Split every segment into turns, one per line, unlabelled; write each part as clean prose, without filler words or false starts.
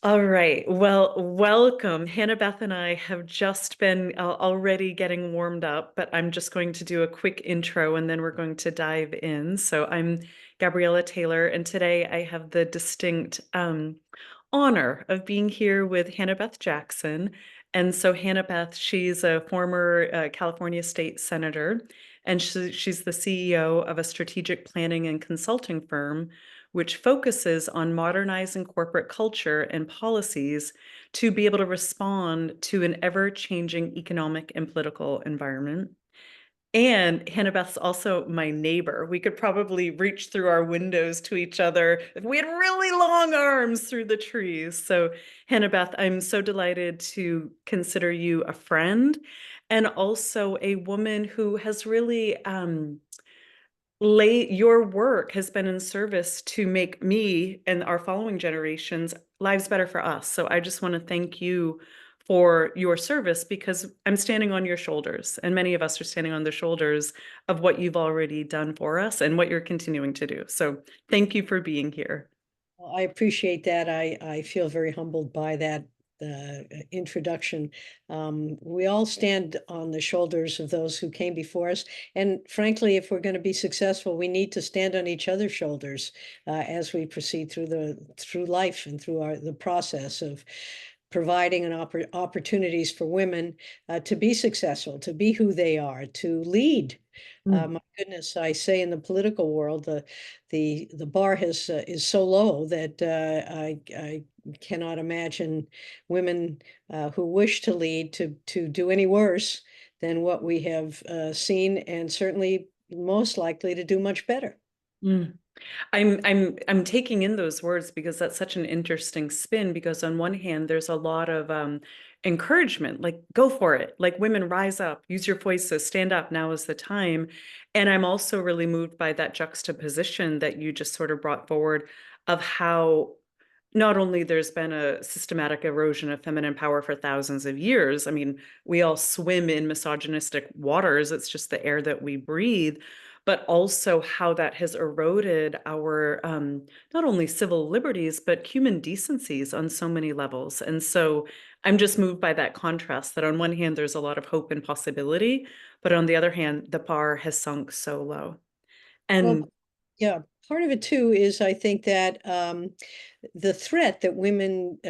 All right. Well, welcome. Hannah-Beth and I have just been already getting warmed up, but I'm just going to do a quick intro and then we're going to dive in. So I'm Gabriella Taylor, and today I have the distinct honor of being here with Hannah-Beth Jackson. And so Hannah-Beth, she's a former California state senator, and she's the CEO of a strategic planning and consulting firm which focuses on modernizing corporate culture and policies to be able to respond to an ever-changing economic and political environment. And Hannah-Beth's also my neighbor. We could probably reach through our windows to each other if we had really long arms through the trees. So, Hannah-Beth, I'm so delighted to consider you a friend and also a woman who has really your work has been in service to make me and our following generations lives better for us. So I just want to thank you for your service because I'm standing on your shoulders, and many of us are standing on the shoulders of what you've already done for us and what you're continuing to do. So thank you for being here.
Well, I appreciate that. I feel very humbled by that introduction. We all stand on the shoulders of those who came before us. And frankly, if we're going to be successful, we need to stand on each other's shoulders as we proceed through life and through the process of providing opportunities for women to be successful, to be who they are, to lead.
Mm.
My goodness, I say in the political world, the bar is so low that I cannot imagine women who wish to lead to do any worse than what we have seen, and certainly most likely to do much better.
Mm. I'm taking in those words because that's such an interesting spin, because on one hand there's a lot of encouragement, like go for it, like women rise up, use your voices, stand up, now is the time. And I'm also really moved by that juxtaposition that you just sort of brought forward of how not only there's been a systematic erosion of feminine power for thousands of years. I mean, we all swim in misogynistic waters. It's just the air that we breathe, but also how that has eroded our not only civil liberties, but human decencies on so many levels. And so I'm just moved by that contrast that on one hand, there's a lot of hope and possibility, but on the other hand, the bar has sunk so low.
Well,
And
yeah, part of it too is I think that the threat that women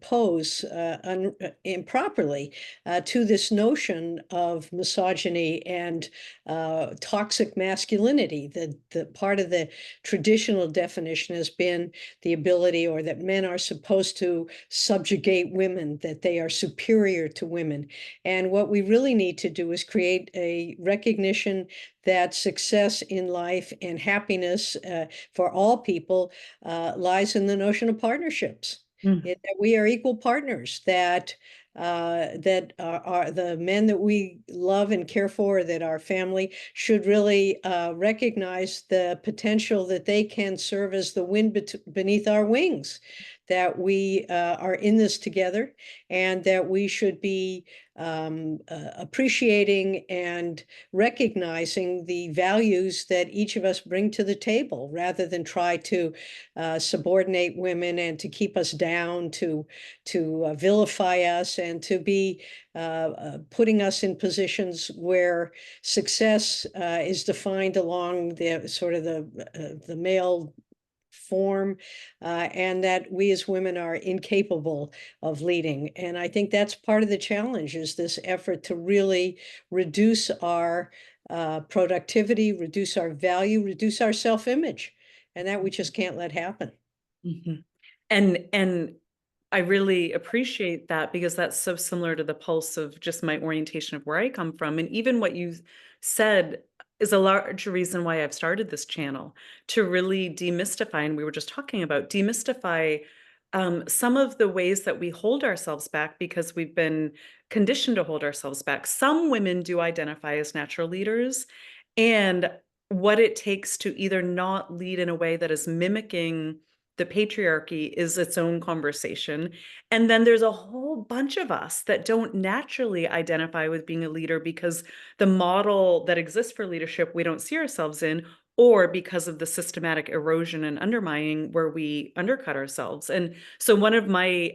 pose improperly to this notion of misogyny and toxic masculinity. The part of the traditional definition has been the ability, or that men are supposed to subjugate women, that they are superior to women. And what we really need to do is create a recognition that success in life and happiness for all people lies in the notion of partnerships.
mm,
That we are equal partners, that are the men that we love and care for, that our family should really recognize the potential that they can serve as the wind beneath our wings, that we are in this together, and that we should be appreciating and recognizing the values that each of us bring to the table, rather than try to subordinate women and to keep us down, to vilify us, and to be putting us in positions where success is defined along the sort of the male form, and that we as women are incapable of leading. And I think that's part of the challenge, is this effort to really reduce our productivity, reduce our value, reduce our self-image, and that we just can't let happen.
mhm. And I really appreciate that because that's so similar to the pulse of just my orientation of where I come from. And even what you said is a large reason why I've started this channel, to really demystify, and we were just talking about demystify some of the ways that we hold ourselves back because we've been conditioned to hold ourselves back. Some women do identify as natural leaders, and what it takes to either not lead in a way that is mimicking the patriarchy is its own conversation. And then there's a whole bunch of us that don't naturally identify with being a leader because the model that exists for leadership, we don't see ourselves in, or because of the systematic erosion and undermining where we undercut ourselves. And so one of my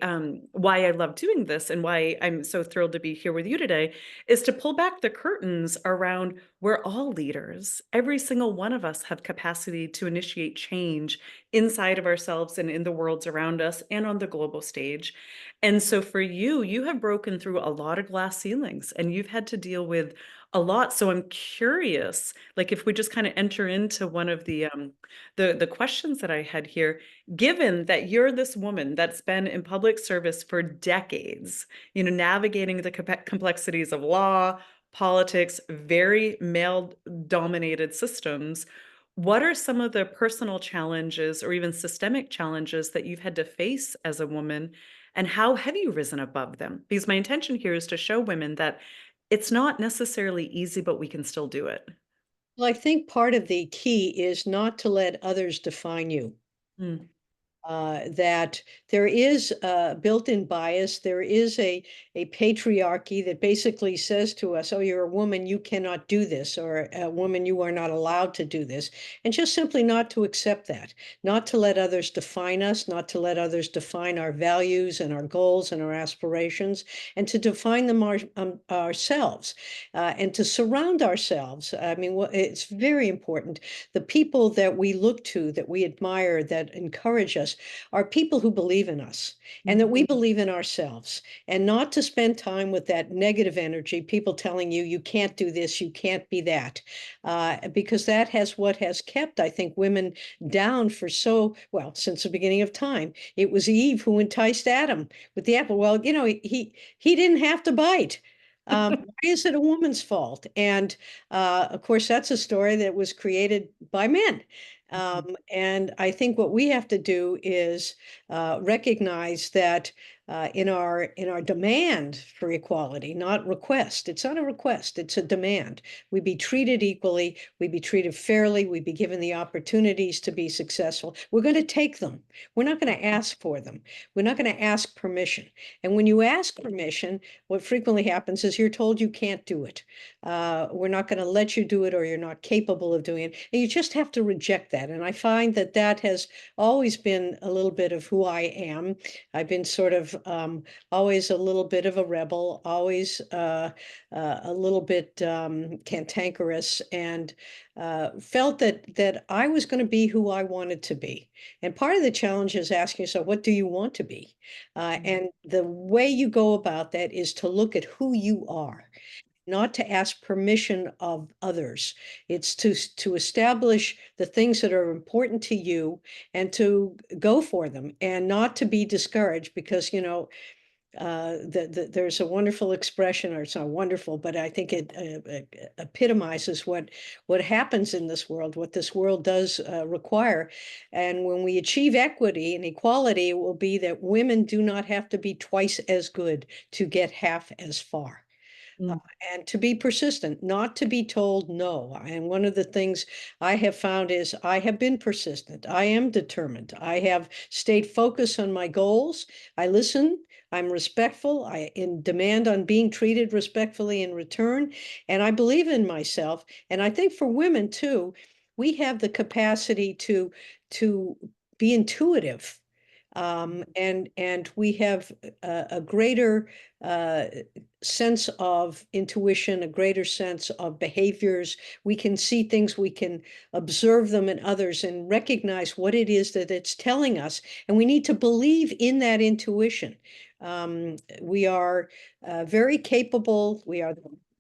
why I love doing this and why I'm so thrilled to be here with you today is to pull back the curtains around we're all leaders. Every single one of us have capacity to initiate change inside of ourselves and in the worlds around us and on the global stage. And so for you, you have broken through a lot of glass ceilings and you've had to deal with a lot. So I'm curious, like if we just kind of enter into one of the questions that I had here, given that you're this woman that's been in public service for decades, navigating the complexities of law, politics, very male dominated systems, what are some of the personal challenges or even systemic challenges that you've had to face as a woman? And how have you risen above them? Because my intention here is to show women that it's not necessarily easy, but we can still do it.
Well, I think part of the key is not to let others define you.
Mm,
That there is a built-in bias. There is a patriarchy that basically says to us, "Oh, you're a woman, you cannot do this," or "A woman, you are not allowed to do this," and just simply not to accept that, not to let others define us, not to let others define our values and our goals and our aspirations, and to define them ourselves, and to surround ourselves. I mean, it's very important. The people that we look to, that we admire, that encourage us are people who believe in us and that
mhm,
we believe in ourselves, and not to spend time with that negative energy, people telling you you can't do this, you can't be that, because that has what has kept, I think, women down for so well since the beginning of time. It was Eve who enticed Adam with the apple. Well, he didn't have to bite. Why is it a woman's fault? And of course, that's a story that was created by men.
mhm,
And I think what we have to do is recognize that in our demand for equality, not request. It's not a request; it's a demand. We be treated equally. We be treated fairly. We be given the opportunities to be successful. We're going to take them. We're not going to ask for them. We're not going to ask permission. And when you ask permission, what frequently happens is you're told you can't do it. We're not going to let you do it, or you're not capable of doing it. And you just have to reject that. And I find that that has always been a little bit of who I am. I've been sort of always a little bit of a rebel, always a little bit cantankerous, and felt that I was going to be who I wanted to be. And part of the challenge is asking yourself, what do you want to be?
mhm,
And the way you go about that is to look at who you are, not to ask permission of others. It's to establish the things that are important to you and to go for them, and not to be discouraged because there's a wonderful expression, or it's not wonderful, but I think it epitomizes what happens in this world, what this world does require. And when we achieve equity and equality, it will be that women do not have to be twice as good to get half as far. Uh,
mm,
and to be persistent, not to be told no. And one of the things I have found is I have been persistent. I am determined. I have stayed focused on my goals. I listen. I'm respectful. I demand on being treated respectfully in return. And I believe in myself. And I think for women too, we have the capacity to be intuitive. And we have a greater uh, sense of intuition, a greater sense of behaviors. We can see things, we can observe them in others and recognize what it is that it's telling us. And we need to believe in that intuition. We are very capable. We are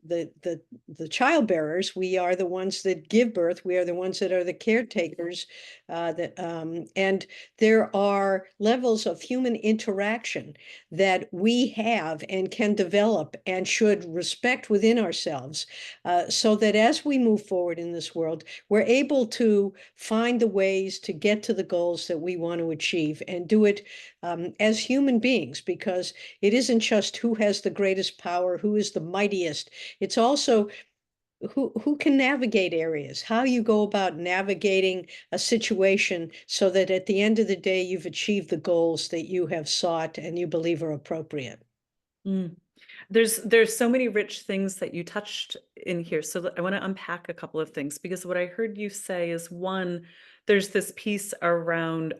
the child bearers. We are the ones that give birth. We are the ones that are the caretakers. And there are levels of human interaction that we have and can develop and should respect within ourselves, so that as we move forward in this world, we're able to find the ways to get to the goals that we want to achieve and do it as human beings, because it isn't just who has the greatest power, who is the mightiest. It's also who can navigate areas, how you go about navigating a situation so that at the end of the day, you've achieved the goals that you have sought and you believe are appropriate.
mm. There's so many rich things that you touched in here. So I want to unpack a couple of things because what I heard you say is one, there's this piece around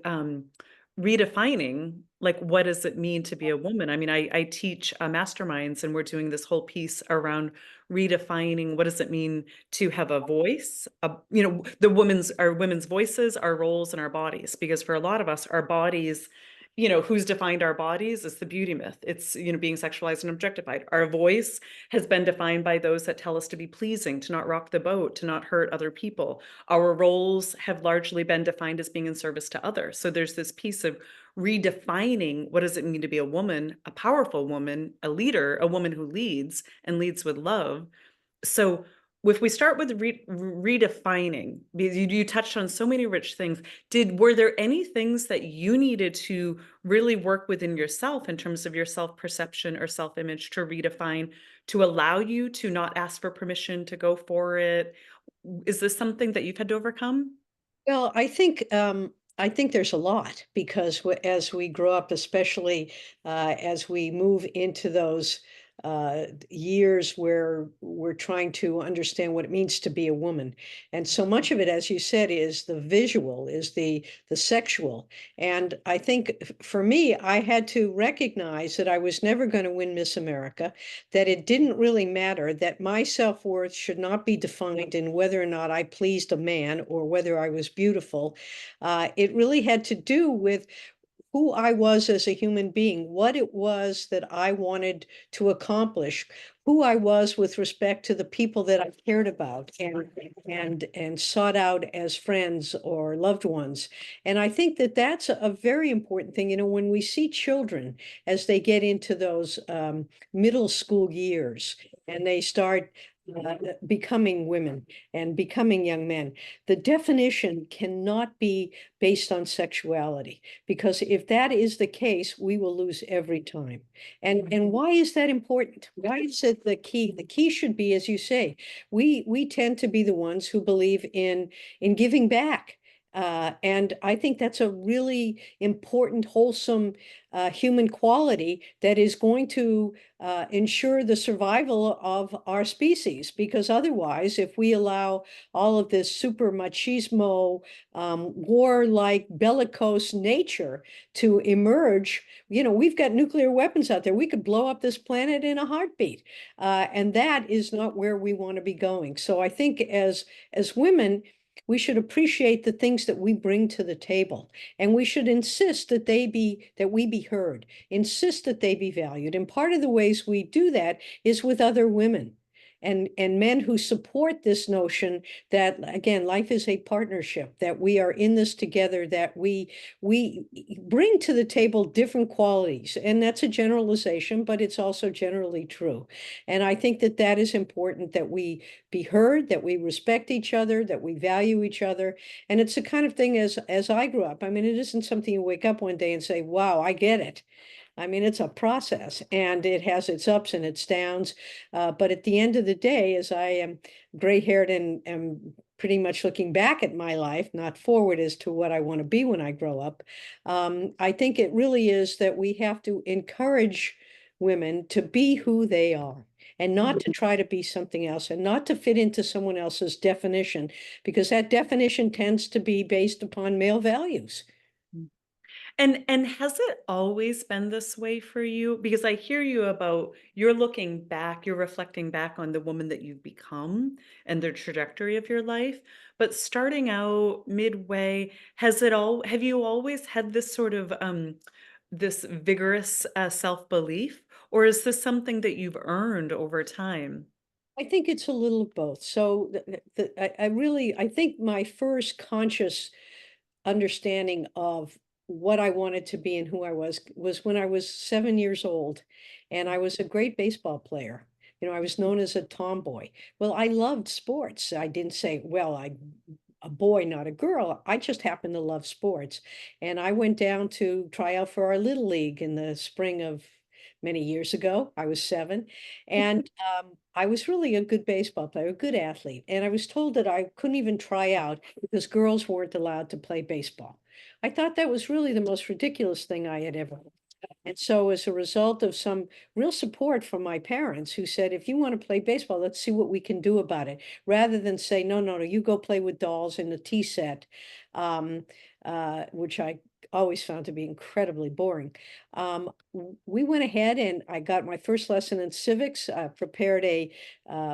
redefining, like what does it mean to be a woman? I mean, I teach masterminds, and we're doing this whole piece around redefining what does it mean to have a voice, the women's voices, our roles, and our bodies. Because for a lot of us, our bodies, who's defined our bodies is the beauty myth. It's, being sexualized and objectified. Our voice has been defined by those that tell us to be pleasing, to not rock the boat, to not hurt other people. Our roles have largely been defined as being in service to others. So there's this piece of redefining what does it mean to be a woman, a powerful woman, a leader, a woman who leads and leads with love. So if we start with redefining, because you touched on so many rich things, were there any things that you needed to really work within yourself in terms of your self-perception or self-image to redefine, to allow you to not ask for permission to go for it? Is this something that you've had to overcome?
Well, I think there's a lot because as we grow up, especially as we move into those years where we're trying to understand what it means to be a woman, and so much of it, as you said, is the visual, is the sexual. And I think for me, I had to recognize that I was never going to win Miss America, that it didn't really matter, that my self-worth should not be defined in whether or not I pleased a man or whether I was beautiful. It really had to do with who I was as a human being, what it was that I wanted to accomplish, who I was with respect to the people that I cared about and sought out as friends or loved ones. And I think that that's a very important thing. When we see children as they get into those middle school years and they start becoming women and becoming young men, the definition cannot be based on sexuality, because if that is the case, we will lose every time. And why is that important? Why is it the key? The key should be, as you say, we tend to be the ones who believe in giving back. And I think that's a really important, wholesome human quality that is going to ensure the survival of our species. Because otherwise, if we allow all of this super machismo, warlike, bellicose nature to emerge, we've got nuclear weapons out there. We could blow up this planet in a heartbeat, and that is not where we want to be going. So I think as women, we should appreciate the things that we bring to the table, and we should insist that we be heard, insist that they be valued. And part of the ways we do that is with other women and men who support this notion that, again, life is a partnership, that we are in this together, that we bring to the table different qualities. And that's a generalization, but it's also generally true. And I think that that is important, that we be heard, that we respect each other, that we value each other. And it's the kind of thing, as I grew up, I mean, it isn't something you wake up one day and say, wow, I get it. I mean, it's a process and it has its ups and its downs. But at the end of the day, as I am gray-haired and am pretty much looking back at my life, not forward as to what I want to be when I grow up, I think it really is that we have to encourage women to be who they are and not to try to be something else and not to fit into someone else's definition, because that definition tends to be based upon male values.
And has it always been this way for you? Because I hear you about you're looking back, you're reflecting back on the woman that you've become and the trajectory of your life. But starting out midway, have you always had this sort of this vigorous self-belief, or is this something that you've earned over time?
I think it's a little of both. So I think my first conscious understanding of what I wanted to be and who I was when I was 7 years old, and I was a great baseball player. I was known as a tomboy. Well, I loved sports. I didn't say, well, I a boy, not a girl. I just happened to love sports. And I went down to try out for our little league in the spring of many years ago. I was 7. And I was really a good baseball player, a good athlete. And I was told that I couldn't even try out because girls weren't allowed to play baseball. I thought that was really the most ridiculous thing I had ever heard. And so as a result of some real support from my parents who said, if you want to play baseball, let's see what we can do about it. Rather than say, no, no, no, you go play with dolls in the tea set, um, which I always found to be incredibly boring. We went ahead and I got my first lesson in civics, prepared a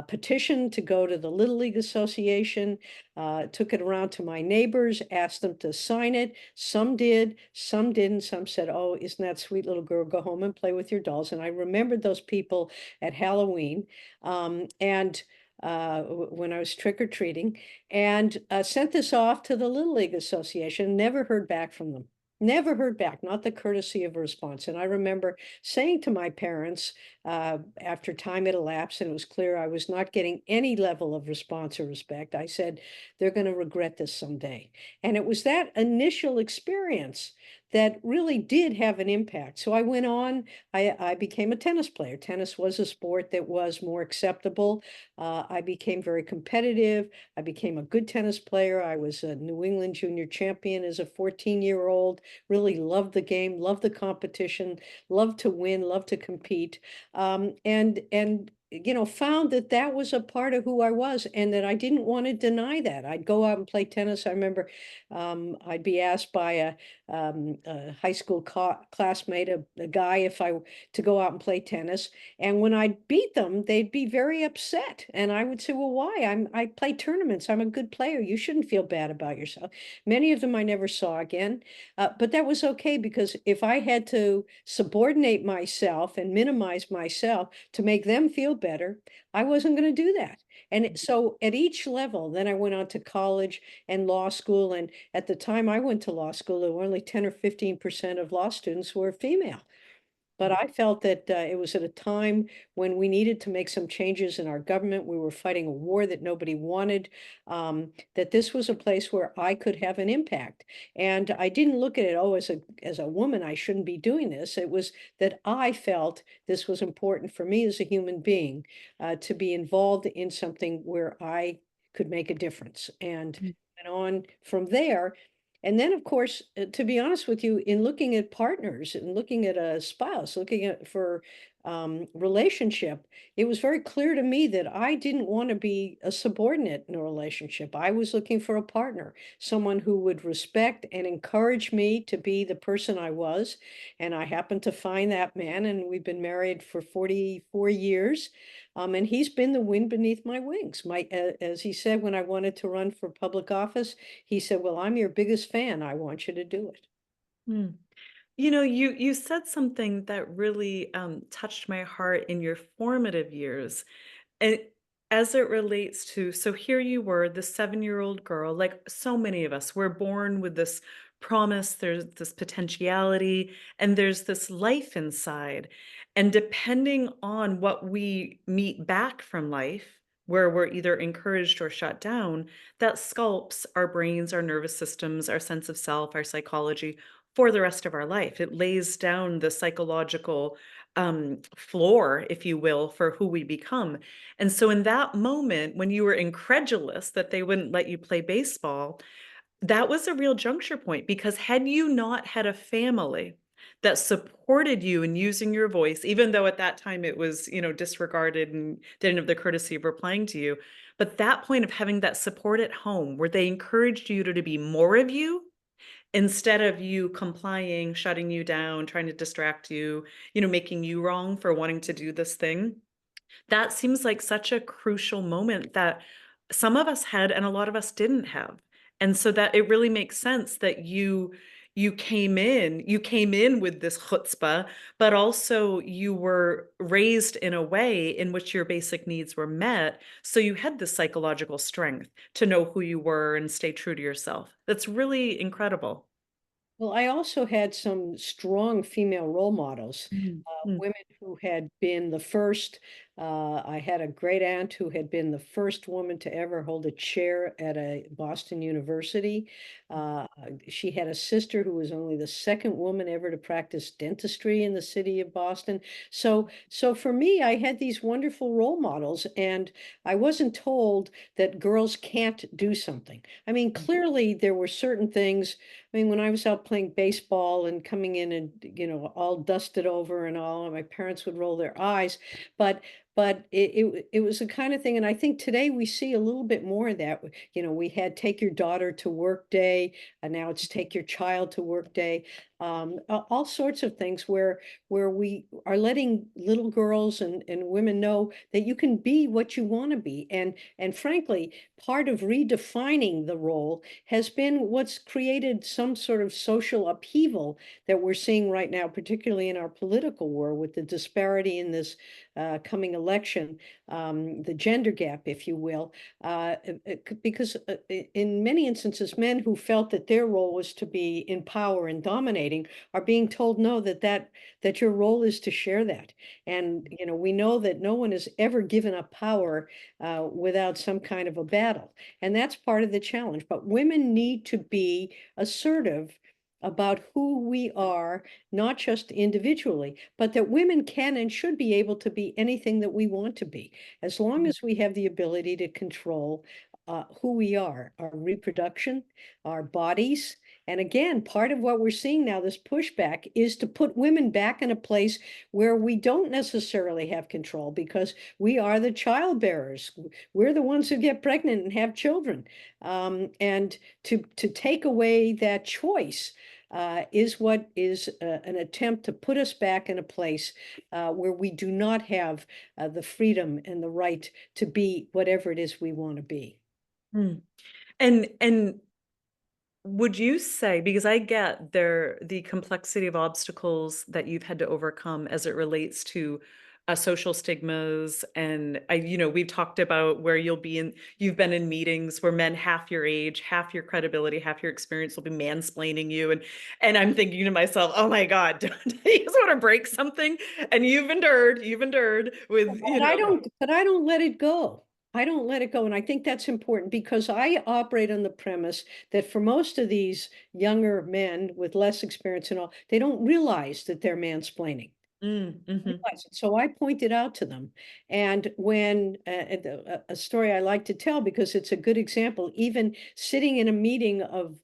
petition to go to the Little League Association, took it around to my neighbors, asked them to sign it. Some did, some didn't. Some said, "Oh, isn't that sweet little girl? Go home and play with your dolls." And I remembered those people at Halloween, and when I was trick or treating, and sent this off to the Little League Association. Never heard back from them. Never heard back, not the courtesy of a response. And I remember saying to my parents, after time had elapsed and it was clear I was not getting any level of response or respect, I said, they're going to regret this someday. And it was that initial experience that really did have an impact. So I went on, I became a tennis player. Tennis was a sport that was more acceptable. I became very competitive. I became a good tennis player. I was a New England junior champion as a 14-year-old, really loved the game, loved the competition, loved to win, loved to compete. And found that that was a part of who I was and that I didn't want to deny that. I'd go out and play tennis. I remember I'd be asked by a high school classmate, a guy, if I to go out and play tennis. And when I beat them, they'd be very upset. And I would say, "Well, why? I play tournaments. I'm a good player. You shouldn't feel bad about yourself." Many of them I never saw again. But that was okay because if I had to subordinate myself and minimize myself to make them feel better, I wasn't going to do that. So at each level, then I went on to college and law school. And at the time I went to law school, there were only 10 or 15% of law students were female. But I felt that it was at a time when we needed to make some changes in our government. We were fighting a war that nobody wanted, that this was a place where I could have an impact. And I didn't look at it, oh, as a woman, I shouldn't be doing this. It was that I felt this was important for me as a human being to be involved in something where I could make a difference. And went on from there, and then, of course, to be honest with you, in looking at partners and looking at a spouse, looking at for relationship, it was very clear to me that I didn't want to be a subordinate in a relationship. I was looking for a partner, someone who would respect and encourage me to be the person I was. And I happened to find that man, and we've been married for 44 years. And he's been the wind beneath my wings. As he said, when I wanted to run for public office, he said, "Well, I'm your biggest fan. I want you to do it."
Mm. You said something that really touched my heart in your formative years. And as it relates to, so here you were, the 7-year-old girl, like so many of us, we're born with this promise, there's this potentiality, and there's this life inside. And depending on what we meet back from life, where we're either encouraged or shut down, that sculpts our brains, our nervous systems, our sense of self, our psychology for the rest of our life. It lays down the psychological floor, if you will, for who we become. And so in that moment, when you were incredulous that they wouldn't let you play baseball, that was a real juncture point because had you not had a family that supported you in using your voice, even though at that time it was, disregarded and didn't have the courtesy of replying to you, but that point of having that support at home where they encouraged you to be more of you instead of you complying, shutting you down, trying to distract you, making you wrong for wanting to do this thing. That seems like such a crucial moment that some of us had and a lot of us didn't have. And so that it really makes sense that you came in with this chutzpah, but also you were raised in a way in which your basic needs were met. So you had the psychological strength to know who you were and stay true to yourself. That's really incredible.
Well, I also had some strong female role models,
Mm, mm,
women who had been the first I had a great aunt who had been the first woman to ever hold a chair at a Boston university. Uh, she had a sister who was only the second woman ever to practice dentistry in the city of Boston. So for me, I had these wonderful role models, and I wasn't told that girls can't do something. I mean, clearly there were certain things. I mean, when I was out playing baseball and coming in and, all dusted over and all, and my parents would roll their eyes, but it was the kind of thing, and I think today we see a little bit more of that. We had take your daughter to work day, and now it's take your child to work day. All sorts of things where we are letting little girls and women know that you can be what you want to be. And frankly, part of redefining the role has been what's created some sort of social upheaval that we're seeing right now, particularly in our political war with the disparity in this coming election, the gender gap, if you will, because in many instances, men who felt that their role was to be in power and dominating are being told no, that your role is to share that. And we know that no one has ever given up power without some kind of a battle, and that's part of the challenge. But women need to be assertive about who we are, not just individually, but that women can and should be able to be anything that we want to be, as long as we have the ability to control who we are, our reproduction, our bodies. And again, part of what we're seeing now, this pushback, is to put women back in a place where we don't necessarily have control because we are the childbearers. We're the ones who get pregnant and have children. And to take away that choice is what is an attempt to put us back in a place where we do not have the freedom and the right to be whatever it is we want to be.
Mm. And would you say, because I get the complexity of obstacles that you've had to overcome as it relates to social stigmas, and we've talked about where you've been in meetings where men half your age, half your credibility, half your experience will be mansplaining you, and I'm thinking to myself, oh my God, don't you just want to break something? And you've endured with,
But I don't let it go. I don't let it go. And I think that's important because I operate on the premise that for most of these younger men with less experience and all, they don't realize that they're mansplaining.
mhm,
Realize it. So I pointed out to them. And when a story I like to tell because it's a good example, even sitting in a meeting of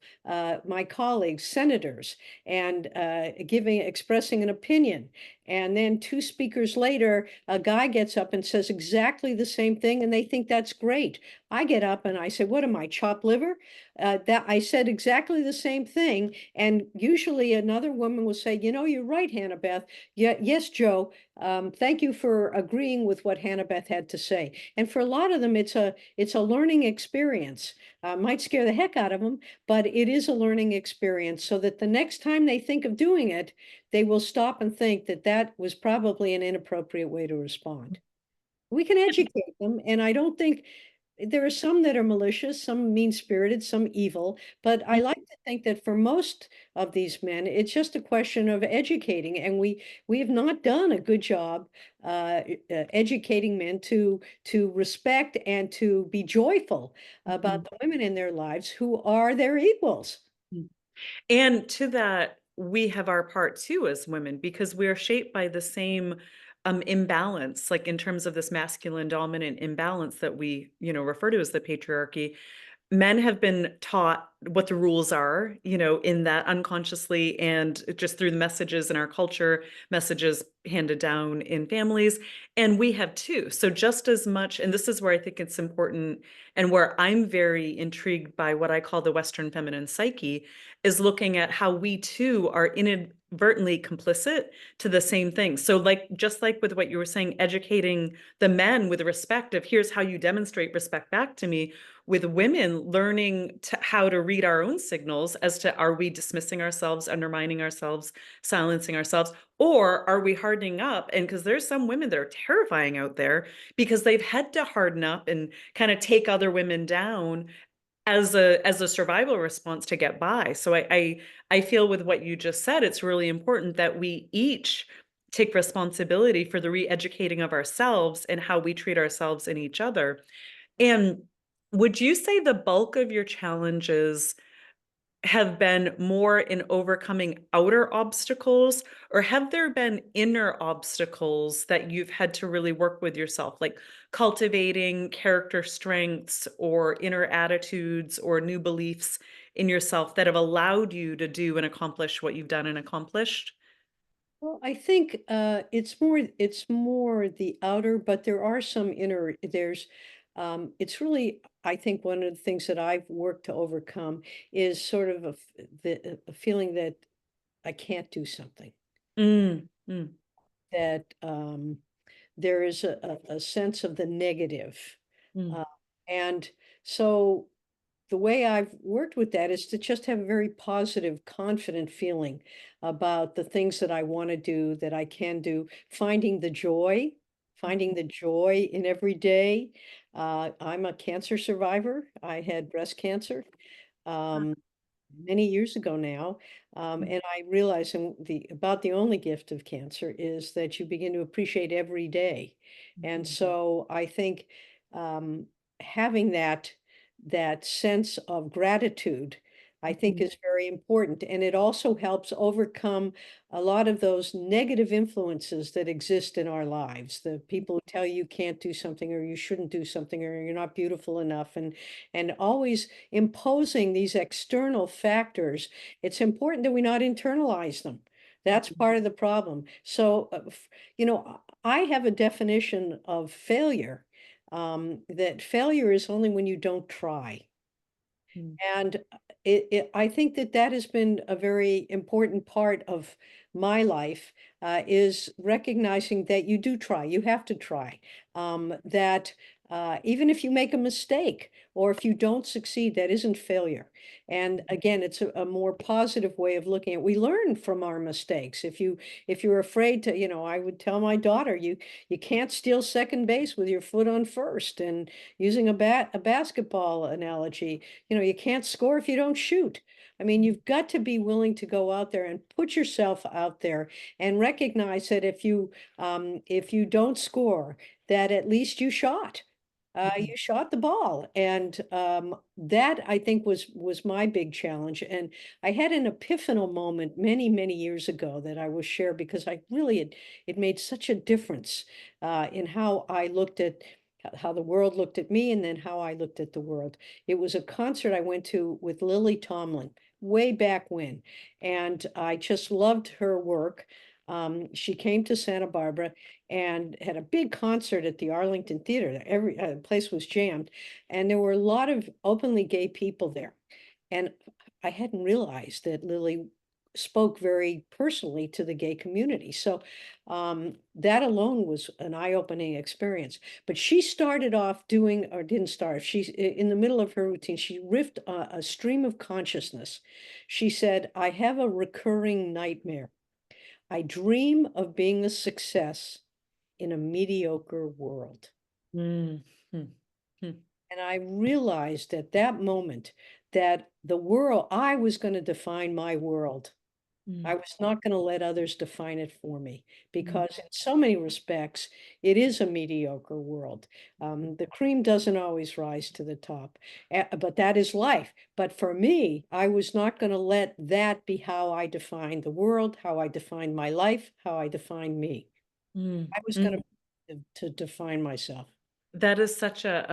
my colleagues, senators, and expressing an opinion. And then two speakers later, a guy gets up and says exactly the same thing, and they think that's great. I get up and I say, "What am I, chopped liver?" That I said exactly the same thing. And usually another woman will say, "You're right, Hannah-Beth. Yeah, yes, Joe. Thank you for agreeing with what Hannah-Beth had to say." And for a lot of them, it's a learning experience. Might scare the heck out of them, but it is a learning experience so that the next time they think of doing it, they will stop and think that that was probably an inappropriate way to respond. We can educate them, and I don't think there are some that are malicious, some mean-spirited, some evil, but I like to think that for most of these men, it's just a question of educating, and we have not done a good job educating men to respect and to be joyful about
mhm.
the women in their lives who are their equals.
And to that, we have our part too as women because we're shaped by the same imbalance, like in terms of this masculine dominant imbalance that we, refer to as the patriarchy. Men have been taught what the rules are, in that unconsciously and just through the messages in our culture, messages handed down in families. And we have too. So, just as much, and this is where I think it's important and where I'm very intrigued by what I call the Western feminine psyche, is looking at how we too are inadvertently complicit to the same thing. So, like, just like with what you were saying, educating the men with respect of here's how you demonstrate respect back to me, with women learning how to read our own signals as to are we dismissing ourselves, undermining ourselves, silencing ourselves, or are we hardening up? And because there's some women that are terrifying out there because they've had to harden up and kind of take other women down as a survival response to get by. So I feel with what you just said, it's really important that we each take responsibility for the re-educating of ourselves and how we treat ourselves and each other. And would you say the bulk of your challenges have been more in overcoming outer obstacles, or have there been inner obstacles that you've had to really work with yourself, like cultivating character strengths or inner attitudes or new beliefs in yourself that have allowed you to do and accomplish what you've done and accomplished?
Well, I think, it's more the outer, but there are some inner it's really, I think one of the things that I've worked to overcome is sort of a feeling that I can't do something,
Mm, mm,
that, there is a sense of the negative,
mm,
uh, and so the way I've worked with that is to just have a very positive, confident feeling about the things that I want to do, that I can do, finding the joy in every day. I'm a cancer survivor. I had breast cancer. Um, Many years ago now,
mm,
and I realized the only gift of cancer is that you begin to appreciate every day. And so I think um, having that sense of gratitude, I think
mm,
is very important. And it also helps overcome a lot of those negative influences that exist in our lives. The people who tell you can't do something or you shouldn't do something or you're not beautiful enough and always imposing these external factors. It's important that we not internalize them. That's part of the problem. So, I have a definition of failure, that failure is only when you don't try.
mm,
And I think that that has been a very important part of my life, is recognizing that you do try, you have to try. That even if you make a mistake or if you don't succeed, that isn't failure. And again, it's a more positive way of looking at. We learn from our mistakes. If you're afraid to, I would tell my daughter, you can't steal second base with your foot on first. And using a basketball analogy, you can't score if you don't shoot. I mean, you've got to be willing to go out there and put yourself out there and recognize that if you don't score, that at least you shot.
mm,
You shot the ball, and that I think was my big challenge. And I had an epiphanal moment many, many years ago that I will share because I really it made such a difference in how I looked at how the world looked at me, and then how I looked at the world. It was a concert I went to with Lily Tomlin way back when, and I just loved her work. She came to Santa Barbara and had a big concert at the Arlington Theater. Every place was jammed, and there were a lot of openly gay people there. And I hadn't realized that Lily spoke very personally to the gay community. So that alone was an eye-opening experience. But she started off doing, or didn't start, in the middle of her routine, she riffed a stream of consciousness. She said, I have a recurring nightmare. I dream of being a success in a mediocre world.
mm, mm, mm,
And I realized at that moment that I was going to define my world. I
mm,
was not going to let others define it for me
mm,
because, in so many respects, it is a mediocre world. The cream doesn't always rise to the top, but that is life. But for me, I was not going to let that be how I defined the world, how I defined my life, how I defined me.
mm,
I was going
mm.
to define myself.
That is such a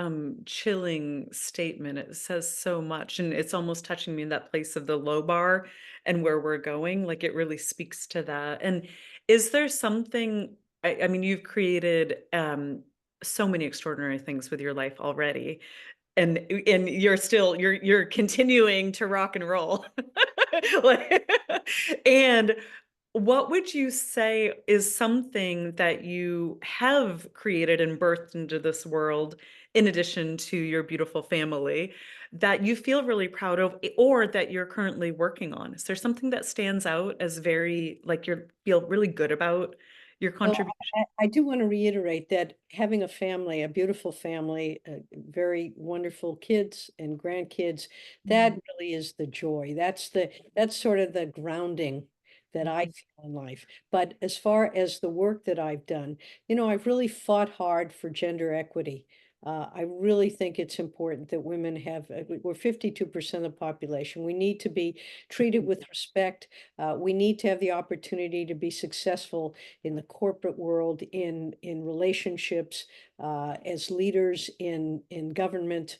chilling statement. It says so much, and it's almost touching me in that place of the low bar and where we're going. Like it really speaks to that. And is there something? I mean, you've created so many extraordinary things with your life already, and you're continuing to rock and roll. Like, and what would you say is something that you have created and birthed into this world, in addition to your beautiful family, that you feel really proud of, or that you're currently working on? Is there something that stands out as very, like, you feel really good about your
Well,
contribution?
I do want to reiterate that having a family, a beautiful family, very wonderful kids and grandkids,
Mm,
that really is the joy. That's sort of the grounding that I feel in life. But as far as the work that I've done, I've really fought hard for gender equity. I really think it's important that women have, we're 52% of the population. We need to be treated with respect. We need to have the opportunity to be successful in the corporate world, in relationships, as leaders in government,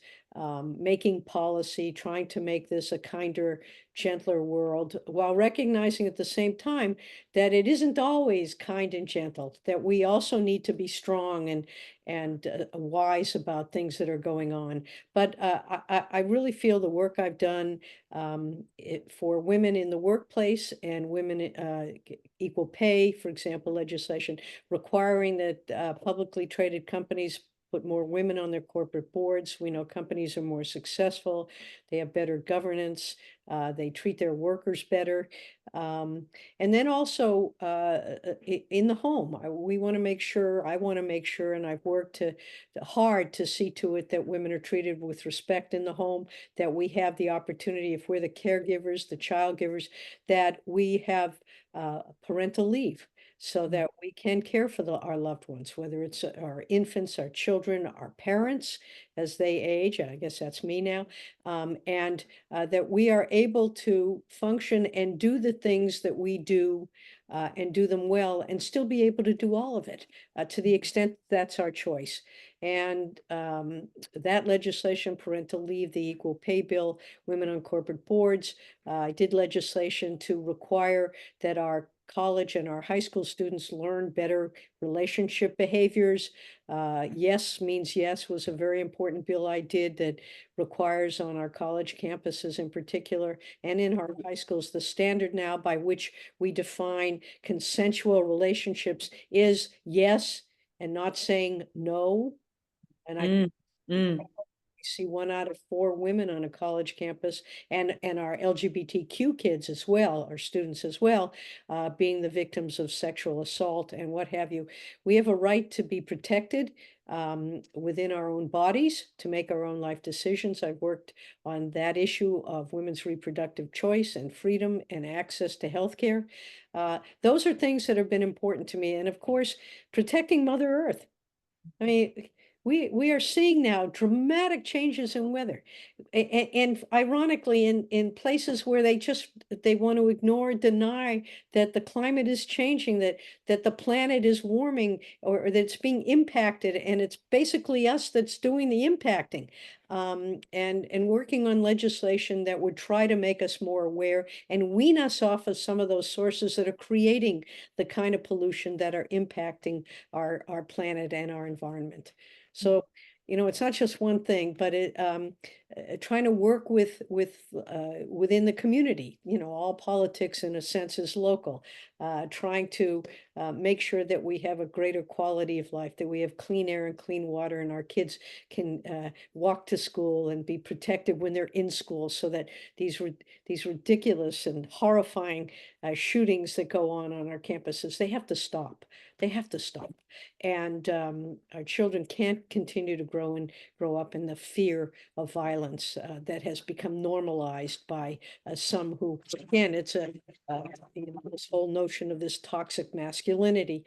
making policy, trying to make this a kinder, gentler world, while recognizing at the same time that it isn't always kind and gentle, that we also need to be strong and wise about things that are going on. But I really feel the work I've done for women in the workplace and women equal pay, for example, legislation requiring that publicly traded companies put more women on their corporate boards. We know companies are more successful. They have better governance. They treat their workers better. Um, and then also in the home, we want to make sure, I want to make sure, and I've worked hard to see to it that women are treated with respect in the home, that we have the opportunity, if we're the caregivers, the child givers, that we have parental leave so that we can care for our loved ones, whether it's our infants, our children, our parents as they age. I guess that's me now. And that we are able to function and do the things that we do and do them well and still be able to do all of it to the extent that's our choice. And that legislation, parental leave, the equal pay bill, women on corporate boards, I did legislation to require that our college and our high school students learn better relationship behaviors. Yes means yes was a very important bill I did that requires on our college campuses in particular and in our high schools, the standard now by which we define consensual relationships is yes and not saying no. And I
Mm, mm,
see 1 out of 4 women on a college campus and our LGBTQ kids as well, our students as well, being the victims of sexual assault and what have you. We have a right to be protected within our own bodies, to make our own life decisions. I've worked on that issue of women's reproductive choice and freedom and access to healthcare. Those are things that have been important to me. And of course, protecting Mother Earth. I mean, we are seeing now dramatic changes in weather. And ironically, in places where they want to ignore, deny that the climate is changing, that the planet is warming or that it's being impacted, and it's basically us that's doing the impacting. And working on legislation that would try to make us more aware and wean us off of some of those sources that are creating the kind of pollution that are impacting our planet and our environment. So, it's not just one thing, but trying to work within the community. All politics in a sense is local. Trying to make sure that we have a greater quality of life, that we have clean air and clean water, and our kids can walk to school and be protected when they're in school, so that these ridiculous and horrifying shootings that go on our campuses, they have to stop. They have to stop. And our children can't continue to grow up in the fear of violence that has become normalized by some who, again, it's this whole notion of this toxic masculinity.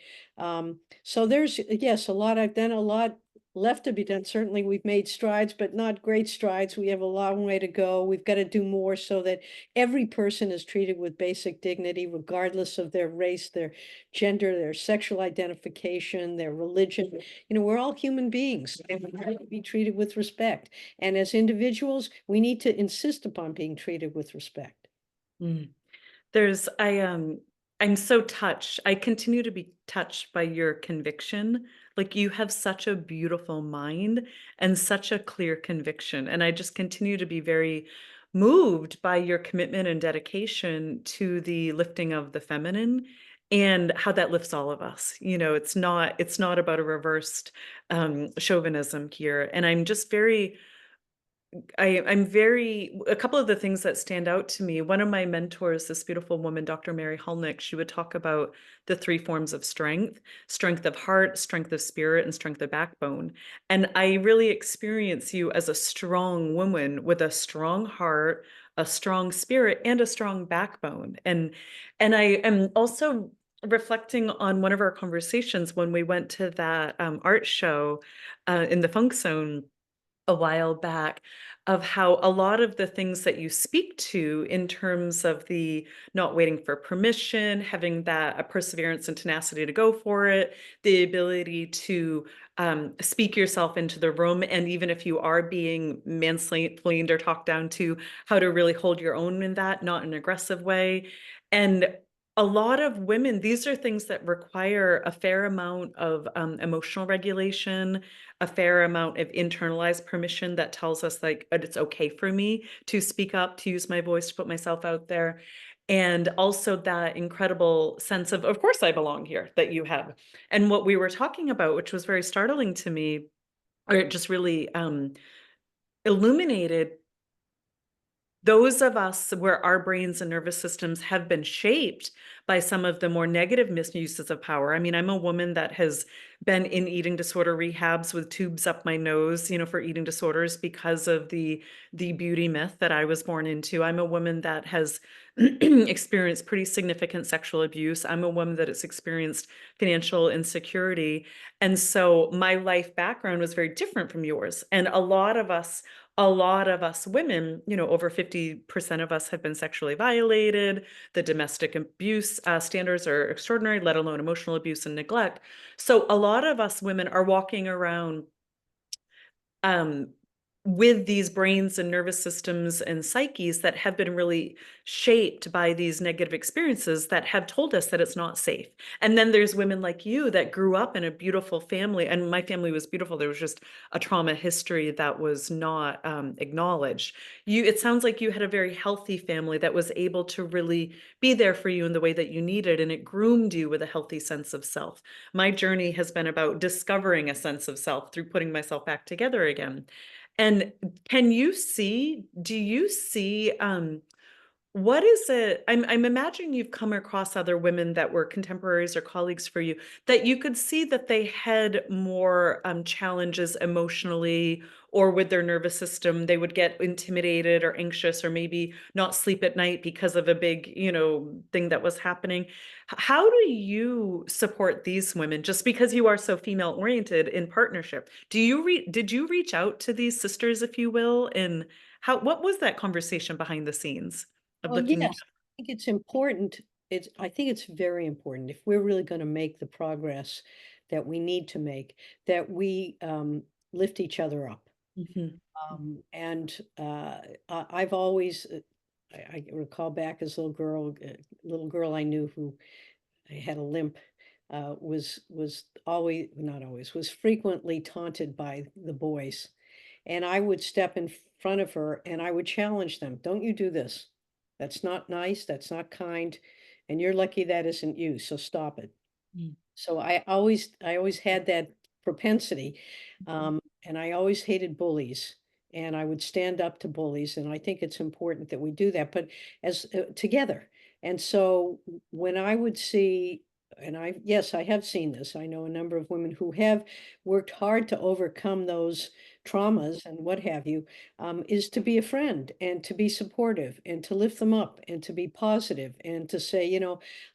So there's, yes, a lot I've done, a lot left to be done. Certainly we've made strides, but not great strides. We have a long way to go. We've got to do more so that every person is treated with basic dignity, regardless of their race, their gender, their sexual identification, their religion. We're all human beings and we need to be treated with respect. And as individuals, we need to insist upon being treated with respect.
mm. There's I'm so touched. I continue to be touched by your conviction. Like, you have such a beautiful mind and such a clear conviction, and I just continue to be very moved by your commitment and dedication to the lifting of the feminine and how that lifts all of us. It's not about a reversed chauvinism here. And I'm just very I'm very a couple of the things that stand out to me. One of my mentors, this beautiful woman, Dr. Mary Hulnick, she would talk about the 3 forms of strength: strength of heart, strength of spirit, and strength of backbone. And I really experience you as a strong woman with a strong heart, a strong spirit and a strong backbone. And I am also reflecting on one of our conversations when we went to that art show in the Funk Zone a while back, of how a lot of the things that you speak to in terms of the not waiting for permission, having that a perseverance and tenacity to go for it, the ability to speak yourself into the room, and even if you are being mansplained or talked down to, how to really hold your own in that, not in an aggressive way. And a lot of women, these are things that require a fair amount of emotional regulation, a fair amount of internalized permission that tells us like it's okay for me to speak up, to use my voice, to put myself out there. And also that incredible sense of course I belong here that you have. And what we were talking about, which was very startling to me, or it just really illuminated those of us where our brains and nervous systems have been shaped by some of the more negative misuses of power. I mean, I'm a woman that has been in eating disorder rehabs with tubes up my nose, for eating disorders because of the beauty myth that I was born into. I'm a woman that has experienced pretty significant sexual abuse. I'm a woman that has experienced financial insecurity. And so my life background was very different from yours. And a lot of us women, over 50% of us have been sexually violated. The domestic abuse standards are extraordinary, let alone emotional abuse and neglect. So a lot of us women are walking around um, with these brains and nervous systems and psyches that have been really shaped by these negative experiences that have told us that it's not safe. And then there's women like you that grew up in a beautiful family, and my family was beautiful. There was just a trauma history that was not acknowledged. It sounds like you had a very healthy family that was able to really be there for you in the way that you needed, and it groomed you with a healthy sense of self. My journey has been about discovering a sense of self through putting myself back together again. And do you see, what is it? I'm imagining you've come across other women that were contemporaries or colleagues for you that you could see that they had more challenges emotionally or with their nervous system. They would get intimidated or anxious or maybe not sleep at night because of a big, thing that was happening. How do you support these women just because you are so female oriented in partnership? Did you reach out to these sisters, if you will, and what was that conversation behind the scenes? Of
Well,
looking.
yes, I think it's important. I think it's very important if we're really going to make the progress that we need to make, that we lift each other up.
Mhm.
And I've always, I recall back as a little girl I knew who had a limp, was always, not always, was frequently taunted by the boys. And I would step in front of her and I would challenge them. Don't you do this. That's not nice. That's not kind. And you're lucky that isn't you. So stop it.
Mm.
So I always had that propensity,
Mhm.
and I always hated bullies, and I would stand up to bullies, and I think it's important that we do that, but as together. And so when I would see, and yes, I have seen this. I know a number of women who have worked hard to overcome those traumas and what have you, is to be a friend and to be supportive and to lift them up and to be positive and to say,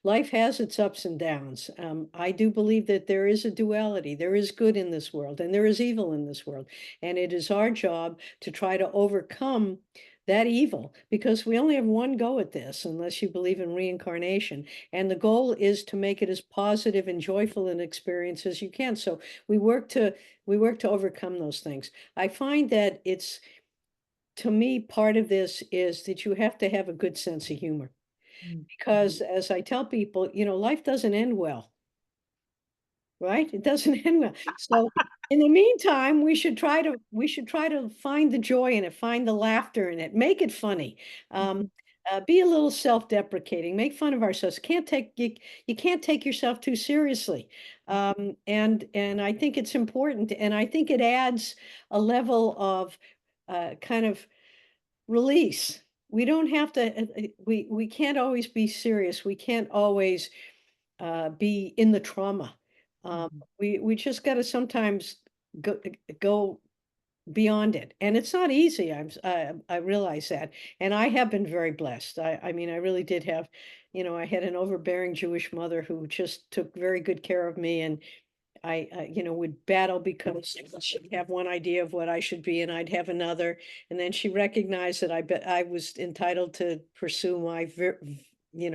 life has its ups and downs. I do believe that there is a duality. There is good in this world and there is evil in this world. And it is our job to try to overcome that evil because we only have one go at this unless you believe in reincarnation. And the goal is to make it as positive and joyful an experience as you can. So we work to we work to overcome those things. I find that it's to me part of this is that you have to have a good sense of humor
Mm.
because as I tell people, life doesn't end well, right? It doesn't end well. So in the meantime, we should try to find the joy in it, find the laughter in it, make it funny. Um,
Mhm.
be a little self-deprecating, make fun of ourselves. You can't take yourself too seriously. And I think it's important, and I think it adds a level of kind of release. We don't have to. We can't always be serious. We can't always be in the trauma. Um,
Mhm.
we just got to sometimes go beyond it. And it's not easy. I realize that. And I have been very blessed. I mean, I really did have, I had an overbearing Jewish mother who just took very good care of me. And would battle because she'd have one idea of what I should be and I'd have another. And then she recognized that I bet I was entitled to pursue my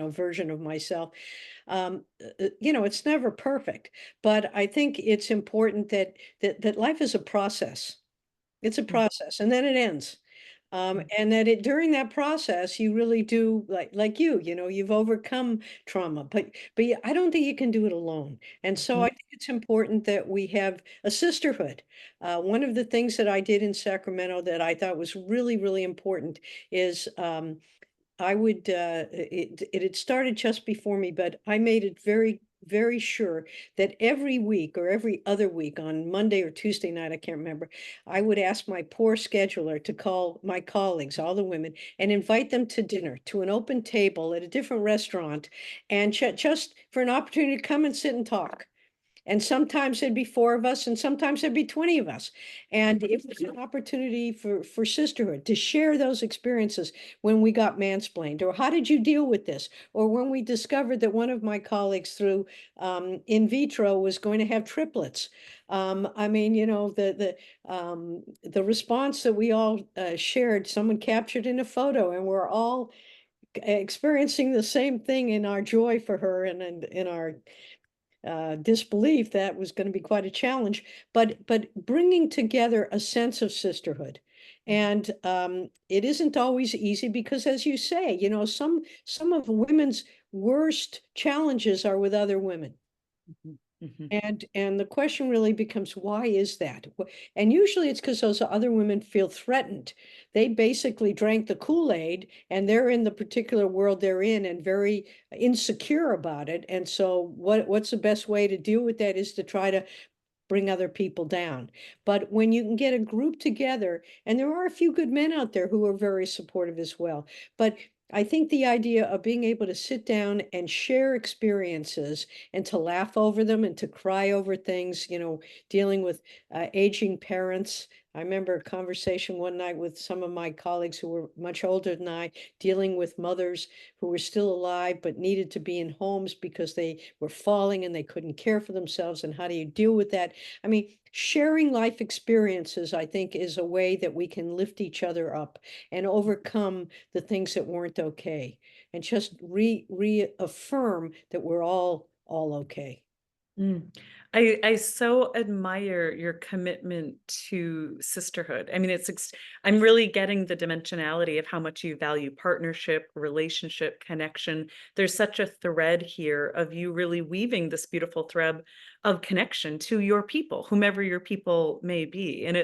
version of myself. It's never perfect, but I think it's important that life is a process. It's a
Mm,
process, and then it ends.
mm,
And that during that process, you really do like you've overcome trauma, but I don't think you can do it alone. And so
mm,
I think it's important that we have a sisterhood. One of the things that I did in Sacramento that I thought was really, really important is I would, it had started just before me, but I made it very, very sure that every week or every other week on Monday or Tuesday night, I can't remember, I would ask my poor scheduler to call my colleagues, all the women, and invite them to dinner, to an open table at a different restaurant, and just for an opportunity to come and sit and talk. And sometimes there'd be 4 of us, and sometimes there'd be 20 of us. And it was an opportunity for sisterhood to share those experiences when we got mansplained, or how did you deal with this? Or when we discovered that one of my colleagues through in vitro was going to have triplets. I mean, the response that we all shared, someone captured in a photo, and we're all experiencing the same thing in our joy for her and in our disbelief that was going to be quite a challenge, but bringing together a sense of sisterhood. And it isn't always easy because, as you say, some of women's worst challenges are with other women.
mhm, mhm.
And the question really becomes, why is that? And usually it's because those other women feel threatened. They basically drank the Kool-Aid and they're in the particular world they're in and very insecure about it. And so what's the best way to deal with that is to try to bring other people down. But when you can get a group together, and there are a few good men out there who are very supportive as well, but I think the idea of being able to sit down and share experiences and to laugh over them and to cry over things, dealing with aging parents. I remember a conversation one night with some of my colleagues who were much older than I, dealing with mothers who were still alive but needed to be in homes because they were falling and they couldn't care for themselves. And how do you deal with that? I mean, sharing life experiences, I think, is a way that we can lift each other up and overcome the things that weren't okay, and just reaffirm that we're all okay.
Mm. I so admire your commitment to sisterhood. I mean, I'm really getting the dimensionality of how much you value partnership, relationship, connection. There's such a thread here of you really weaving this beautiful thread of connection to your people, whomever your people may be. And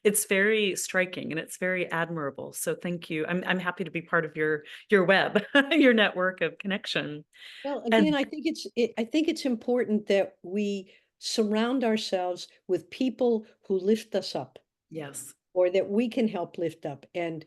it's very striking and it's very admirable. So thank you. I'm happy to be part of your web, your network of connection.
Well, again,
And
I think it's important that we surround ourselves with people who lift us up,
yes.
or that we can help lift up, and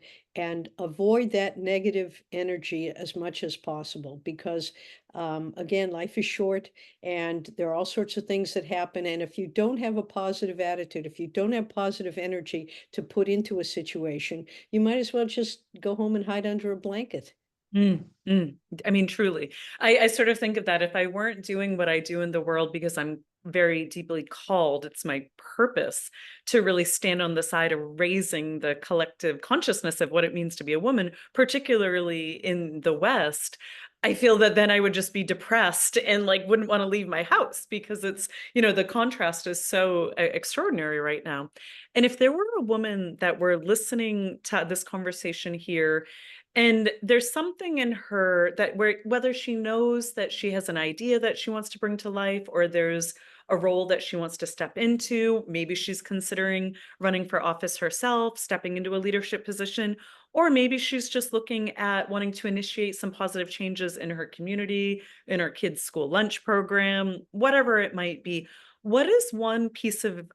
avoid that negative energy as much as possible because again, life is short and there are all sorts of things that happen, and if you don't have a positive attitude, if you don't have positive energy to put into a situation, you might as well just go home and hide under a blanket.
Mm, mm. I mean, truly. I sort of think of that if I weren't doing what I do in the world because I'm very deeply called, it's my purpose to really stand on the side of raising the collective consciousness of what it means to be a woman, particularly in the West. I feel that then I would just be depressed and like wouldn't want to leave my house because the contrast is so extraordinary right now. And if there were a woman that were listening to this conversation here, and there's something in her that whether she knows that she has an idea that she wants to bring to life, or there's a role that she wants to step into, maybe she's considering running for office herself, stepping into a leadership position, or maybe she's just looking at wanting to initiate some positive changes in her community, in her kids' school lunch program, whatever it might be. What is one piece of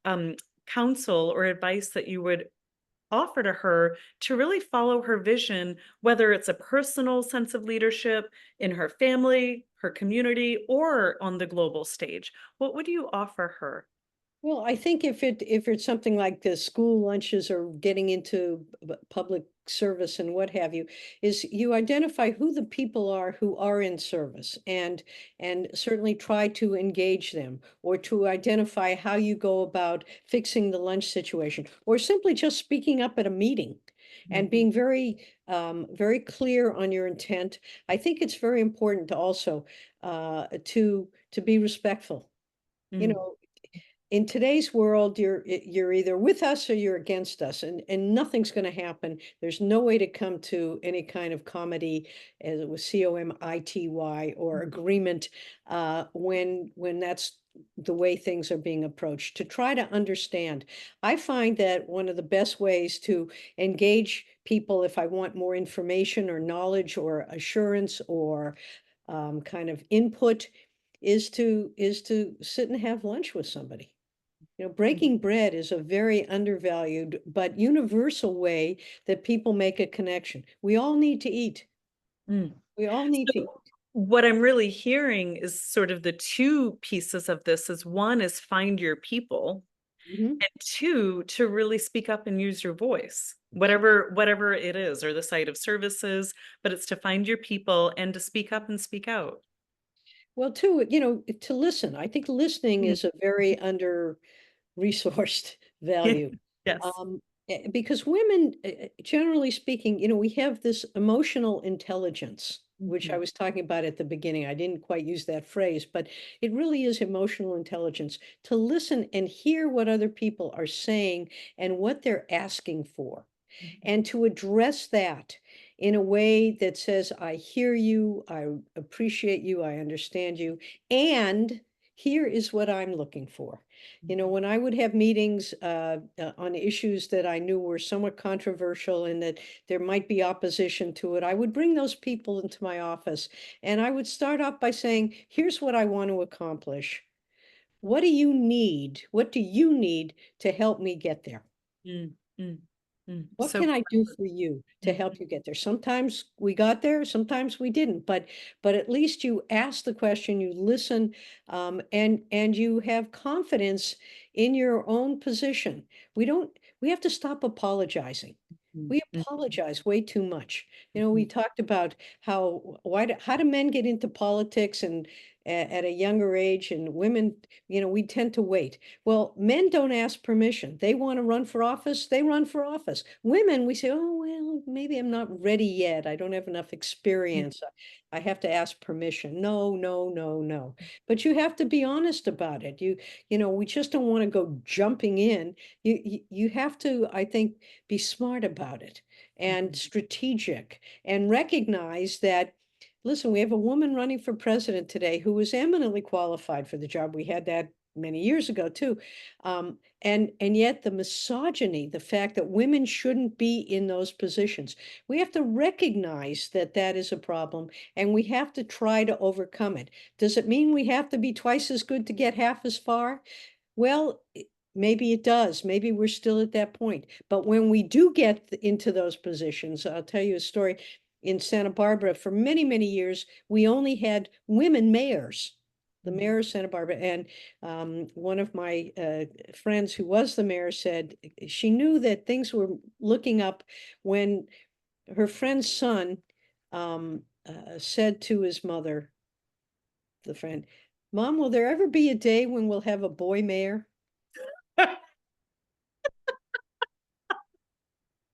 counsel or advice that you would offer to her to really follow her vision, whether it's a personal sense of leadership in her family, her community, or on the global stage? What would you offer her?
Well, I think if it's something like the school lunches or getting into public service and what have you, is you identify who the people are who are in service and certainly try to engage them or to identify how you go about fixing the lunch situation or simply just speaking up at a meeting and
Mhm,
being very clear on your intent. I think it's very important to also to be respectful. You
mm,
know, in today's world, you're either with us or you're against us, and nothing's going to happen. There's no way to come to any kind of comedy, as it was COMITY or
mhm,
agreement, when that's the way things are being approached. To try to understand, I find that one of the best ways to engage people, if I want more information or knowledge or assurance or kind of input, is to sit and have lunch with somebody.
mm,
Breaking bread is a very undervalued but universal way that people make a connection. We all need to eat.
mm.
We all need to
So
eat.
what I'm really hearing is sort of the two pieces of this is one is find your people,
Mhm.
and two, to really speak up and use your voice, whatever it is, or the site of services, but it's to find your people and to speak up and speak out.
Well, too, to listen. I think listening
Mm,
is a very under-resourced value.
yes.
Because women, generally speaking, we have this emotional intelligence, which I
Mhm,
was talking about at the beginning. I didn't quite use that phrase, but it really is emotional intelligence to listen and hear what other people are saying and what they're asking for,
mhm,
and to address that in a way that says, I hear you, I appreciate you, I understand you, and here is what I'm looking for.
mhm,
When I would have meetings on issues that I knew were somewhat controversial and that there might be opposition to it, I would bring those people into my office and I would start off by saying, here's what I want to accomplish. What do you need? What do you need to help me get there?
mm, mm,
What
so
can I do for you to
mhm,
help you get there? Sometimes we got there, sometimes we didn't, but at least you ask the question, you listen, and you have confidence in your own position. We have to stop apologizing.
mhm,
We
mhm,
apologize way too much. We
mhm,
talked about how do men get into politics and at a younger age, and women, we tend to wait. Well, men don't ask permission. They want to run for office, they run for office. Women, we say, oh, well, maybe I'm not ready yet. I don't have enough
mm,
experience. I have to ask permission. No, no, no, no. But you have to be honest about it. We just don't want to go jumping in. You have to, I think, be smart about it and
mhm,
strategic and recognize that. Listen, we have a woman running for president today who was eminently qualified for the job. We had that many years ago too. And yet the misogyny, the fact that women shouldn't be in those positions, we have to recognize that that is a problem and we have to try to overcome it. Does it mean we have to be twice as good to get half as far? Well, maybe it does. Maybe we're still at that point. But when we do get into those positions, I'll tell you a story. In Santa Barbara, for many, many years, we only had women mayors, the
mhm.
mayor of Santa Barbara. And one of my friends who was the mayor said she knew that things were looking up when her friend's son said to his mother, the friend, Mom, will there ever be a day when we'll have a boy mayor?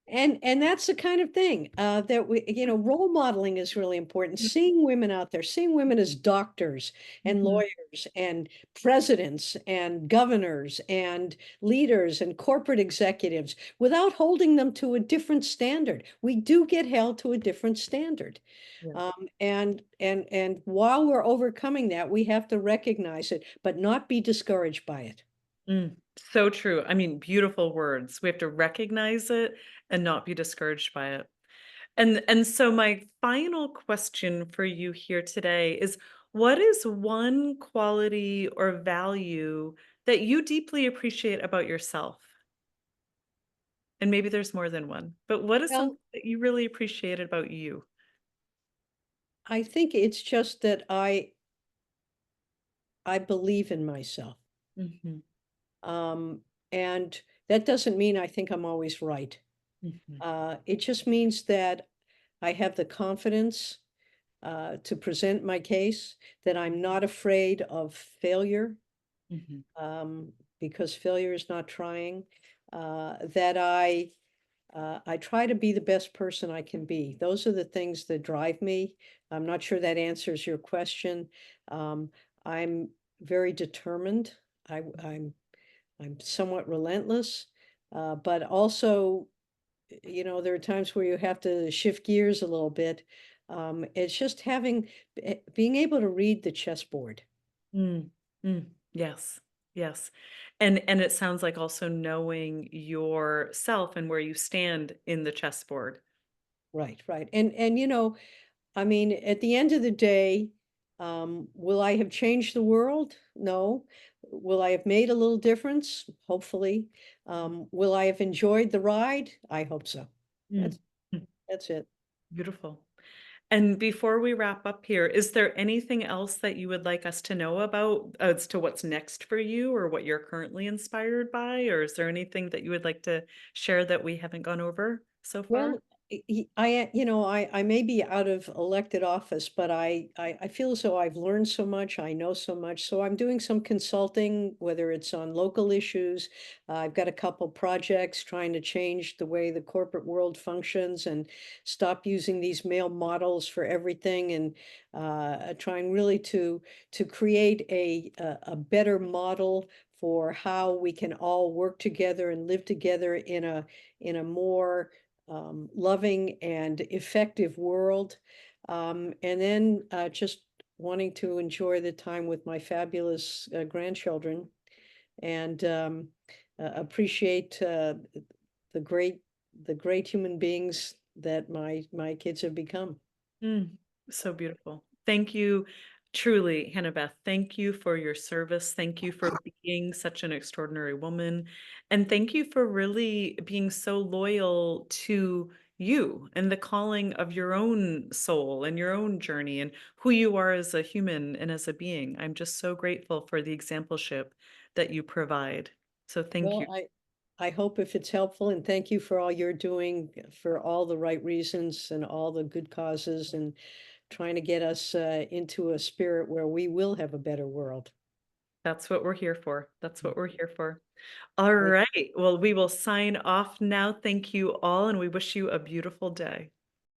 And that's the kind of thing that role modeling is really important. Seeing women out there, seeing women as doctors and
Mhm,
lawyers and presidents and governors and leaders and corporate executives without holding them to a different standard. We do get held to a different standard.
yeah.
And while we're overcoming that, we have to recognize it, but not be discouraged by it.
So true. I mean, beautiful words. We have to recognize it and not be discouraged by it. And so my final question for you here today is what is one quality or value that you deeply appreciate about yourself? And maybe there's more than one, but what is something
Well,
that you really appreciated about you?
I think it's just that I believe in myself.
Mhm,
Um, and that doesn't mean I think I'm always right.
Mhm,
It just means that I have the confidence to present my case, that I'm not afraid of failure,
mhm,
because failure is not trying, that I try to be the best person I can be. Those are the things that drive me. I'm not sure that answers your question. I'm very determined. I, I'm I'm somewhat relentless, but also, there are times where you have to shift gears a little bit. It's just being able to read the chessboard.
mm, yes, yes, and it sounds like also knowing yourself and where you stand in the chessboard.
Right, right. And I mean, at the end of the day, will I have changed the world? No. Will I have made a little difference? Hopefully. Will I have enjoyed the ride? I hope so.
Mm,
That's
mm,
that's it.
beautiful. And before we wrap up here, is there anything else that you would like us to know about as to what's next for you or what you're currently inspired by? Or is there anything that you would like to share that we haven't gone over so far?
Well, I may be out of elected office, but I feel as though I've learned so much, I know so much. So I'm doing some consulting, whether it's on local issues. I've got a couple projects trying to change the way the corporate world functions and stop using these male models for everything, and trying really to create a better model for how we can all work together and live together in a more loving and effective world. And then just wanting to enjoy the time with my fabulous grandchildren, and appreciate the great the great human beings that my kids have become.
Mm, so beautiful. Thank you, truly, Hannah-Beth. Thank you for your service. Thank you for being such an extraordinary woman. And thank you for really being so loyal to you and the calling of your own soul and your own journey and who you are as a human and as a being. I'm just so grateful for the exampleship that you provide. So thank you.
Well, I hope if it's helpful, and thank you for all you're doing for all the right reasons and all the good causes, and trying to get us into a spirit where we will have a better world.
That's what we're here for. That's what we're here for. All
Thank
right. Well, we will sign off now. Thank you all, and we wish you a beautiful day.